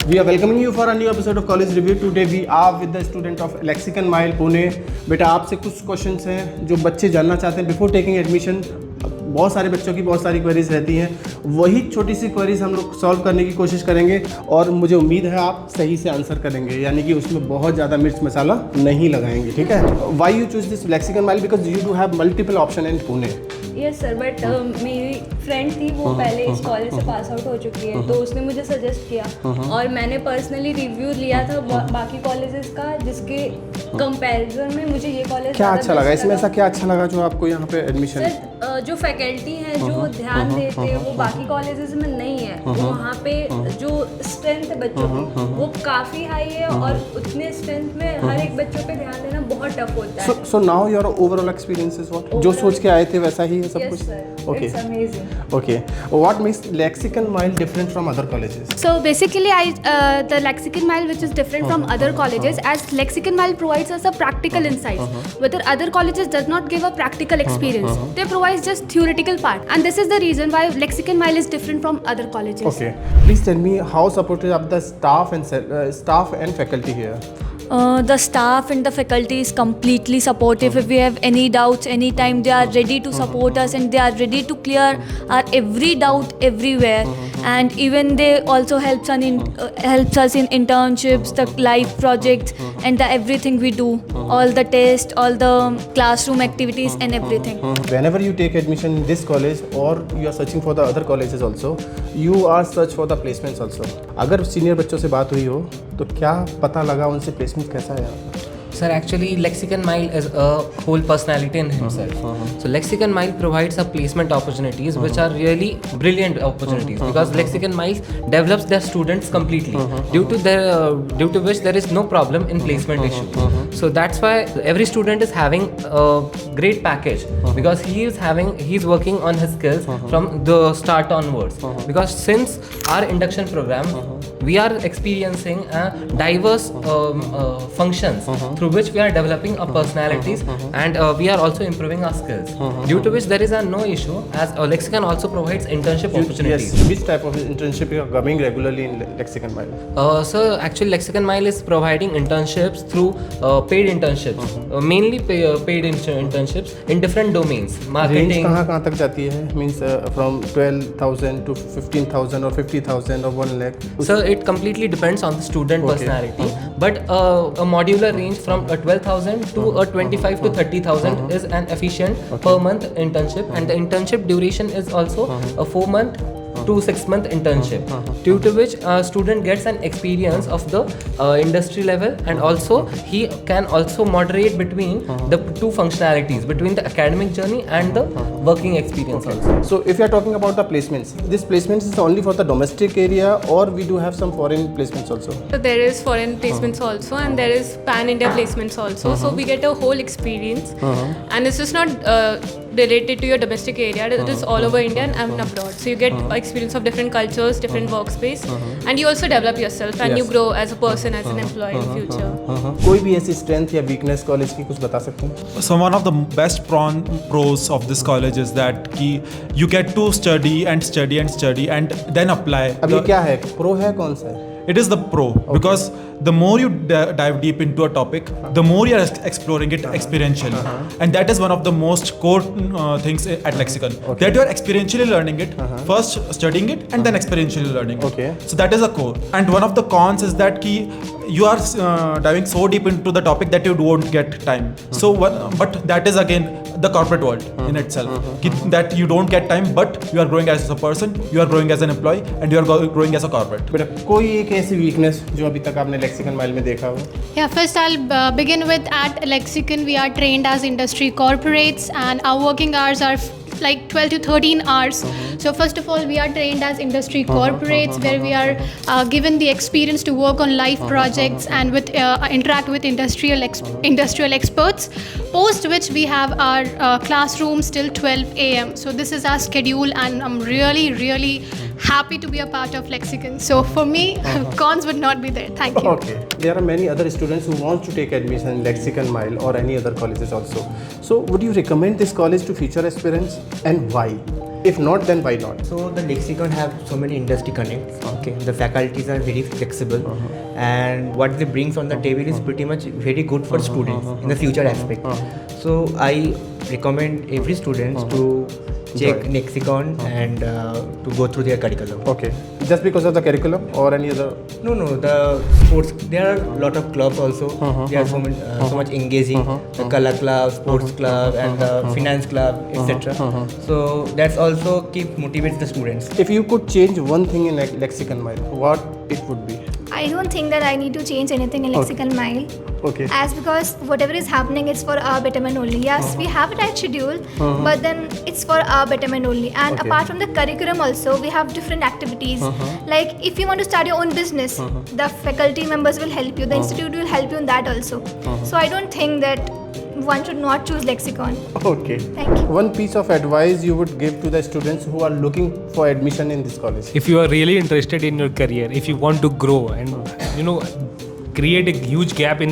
We are welcoming you for a new episode of College Review. Today we are with the student of Lexicon Mile Pune. बेटा आपसे कुछ questions हैं जो बच्चे जानना चाहते हैं बिफोर टेकिंग एडमिशन। बहुत सारे बच्चों की बहुत सारी क्वेरीज रहती हैं, वही छोटी सी क्वेरीज हम लोग सॉल्व करने की कोशिश करेंगे और मुझे उम्मीद है आप सही से आंसर करेंगे, यानी कि उसमें बहुत ज़्यादा मिर्च मसाला नहीं लगाएंगे, ठीक है। Why you choose this lexicon mile? Because you do have multiple option in Pune. Yes sir, but मेरी फ्रेंड थी वो पहले इस कॉलेज से पास आउट हो चुकी है, तो उसने मुझे सजेस्ट किया और मैंने पर्सनली रिव्यू लिया था बाकी कॉलेजेस का, जिसके कंपैरिजन में मुझे ये कॉलेज क्या अच्छा लगा इसमें? ऐसा क्या अच्छा लगा जो आपको यहाँ पे एडमिशन? सर जो फैकल्टी है जो ध्यान देते हैं वो बाकी कॉलेजेस में नहीं है। वहाँ पे जो स्ट्रेंथ है बच्चों की वो काफ़ी हाई है और उतने स्ट्रेंथ में हर एक बच्चों पे ध्यान देना बहुत टफ होता है। So now your overall experience is what? जो सोच के आए थे वैसा ही है सब Yes, कुछ? sir. Okay. It's amazing. Okay. What makes Lexicon Mile different from other colleges? So basically, the Lexicon Mile, which is different from other colleges, as Lexicon Mile provides us a practical insights, whether other colleges does not give a practical experience. They provide just theoretical part, and this is the reason why Lexicon Mile is different from other colleges. Okay. Please tell me how supportive are the staff and faculty here? The staff and the faculty is completely supportive. If we have any doubts anytime, they are ready to support us and they are ready to clear our every doubt everywhere. And even they also helps us in internships, the live projects and the everything we do, all the tests, all the classroom activities and everything. Whenever you take admission in this college or you are searching for the other colleges also, you are search for the placements also. अगर senior बच्चों से बात हुई हो तो क्या पता लगा उनसे प्लेसमेंट कैसा है? Sir, actually Lexicon Mile is a whole personality in himself. So Lexicon Mile provides a placement opportunities which are really brilliant opportunities because Lexicon Mile develops their students completely due to which there is no problem in placement issue. So that's why every student is having a great package because he is working on his skills from the start onwards. Because since our induction program we are experiencing diverse functions through which we are developing our personalities and we are also improving our skills. Due to which there is no issue as Lexicon also provides internship opportunities. Yes. Which type of internship you are coming regularly in Lexicon Mile? So actually Lexicon Mile is providing internships through paid internships, mainly paid internships in different domains. Marketing. Range कहाँ तक जाती है? Means from 12,000 to 15,000 or 50,000 or 1 lakh? So it completely depends on the student personality, but a modular range from 12,000 to 25 to 30,000 is an efficient per month internship, and the internship duration is also a 4-month to 6-month internship, due to which a student gets an experience of the industry level, and also he can also moderate between the two functionalities, between the academic journey and the working experience also. So if you are talking about the placements, this placements is only for the domestic area or we do have some foreign placements also? So there is foreign placements also and there is pan-India placements also. So we get a whole experience and it's just not related to your domestic area. It is all over India and abroad. So you get experience of different cultures, different workspace, and you also develop yourself and you grow as a person, as an employee in future. कोई भी ऐसी strength या weakness college की कुछ बता सकते हैं? So one of the best pros of this college is that you get to study and then apply. अब ये क्या है? Pro है कौन सा है? It is the pro because the more you dive deep into a topic, the more you are exploring it experientially, and that is one of the most core things at Lexicon. That you are experientially learning it, first studying it, and then experientially learning it. Okay. So that is a core. And one of the cons is that you are diving so deep into the topic that you don't get time. So but that is again the corporate world in itself. That you don't get time, but you are growing as a person, you are growing as an employee, and you are growing as a corporate. बेटा कोई एक ऐसी weakness जो अभी तक आपने Lexicon Mile में देखा हो? Yeah, first I'll begin with at Lexicon we are trained as industry corporates and our working hours are like 12 to 13 hours. So first of all we are trained as industry corporates where we are given the experience to work on live projects and with interact with industrial experts, post which we have our classrooms till 12 AM. So this is our schedule and I'm really happy to be a part of Lexicon. So for me cons would not be there. Thank you. Okay. There are many other students who want to take admission in Lexicon Mile or any other colleges also. So would you recommend this college to future aspirants and why? If not, then why not? So the Lexicon have so many industry connects. Okay, the faculties are very flexible, and what they brings on the table is pretty much very good for students in the future aspect. So I recommend every student to check Lexicon and to go through their curriculum. Okay, just because of the curriculum or any other? No, the sports. There are a lot of clubs also. They are so much engaging. The color club, sports club, and the finance club, etc. So that's also motivates the students. If you could change one thing in Lexicon Mile, what it would be? I don't think that I need to change anything in Lexicon Mile. Okay. As because whatever is happening, it's for our betterment only. Yes, we have a tight schedule, but then it's for our betterment only. And Okay. apart from the curriculum also, we have different activities. Like if you want to start your own business, the faculty members will help you. The institute will help you in that also. So I don't think that one should not choose Lexicon. Okay. Thank you. One piece of advice you would give to the students who are looking for admission in this college? If you are really interested in your career, if you want to grow and create a huge gap in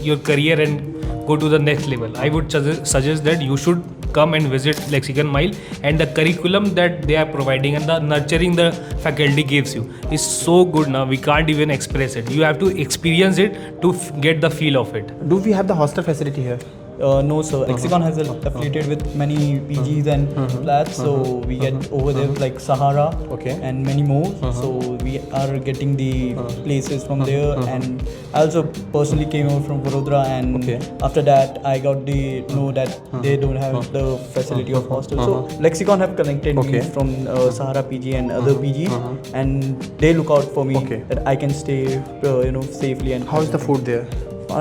your career and go to the next level, I would suggest that you should come and visit Lexicon Mile, and the curriculum that they are providing and the nurturing the faculty gives you is so good now, we can't even express it. You have to experience it to get the feel of it. Do we have the hostel facility here? No, sir. Lexicon has affiliated with many PGs and flats, so we get over there like Sahara and many more. So we are getting the places from there, and I also personally came over from Vadodara, and after that I got the know that they don't have the facility of hostel. So Lexicon have connected me from Sahara PG and other PGs, and they look out for me that I can stay, safely. And how is the food there?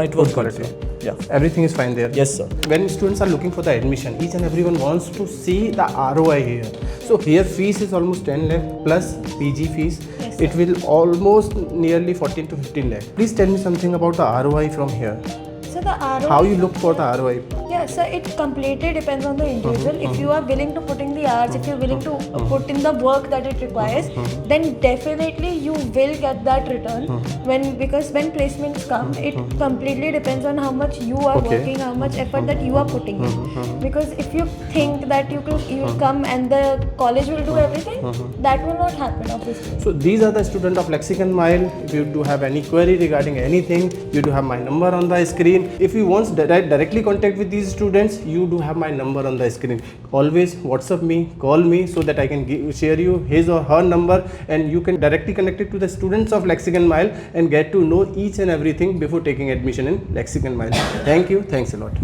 It was quality. good, sir. Yeah. Everything is fine there? Yes, sir. When students are looking for the admission, each and everyone wants to see the ROI here. So here fees is almost 10 lakh plus PG fees. Yes, it will almost nearly 14 to 15 lakh. Please tell me something about the ROI from here. So the ROI. How you look for the ROI? Yeah, so it completely depends on the individual. If you are willing to put in the hours, if you're willing to put in the work that it requires, then definitely you will get that return. Because when placements come, it completely depends on how much you are working, how much effort that you are putting in. Because if you think that you come and the college will do everything, that will not happen, obviously. So these are the students of Lexicon Mile. If you do have any query regarding anything, you do have my number on the screen. If you want directly contact with these students, you do have my number on the screen. Always WhatsApp me, call me, so that I can share you his or her number, and you can directly connect it to the students of Lexicon Mile and get to know each and everything before taking admission in Lexicon Mile. Thank you. Thanks a lot.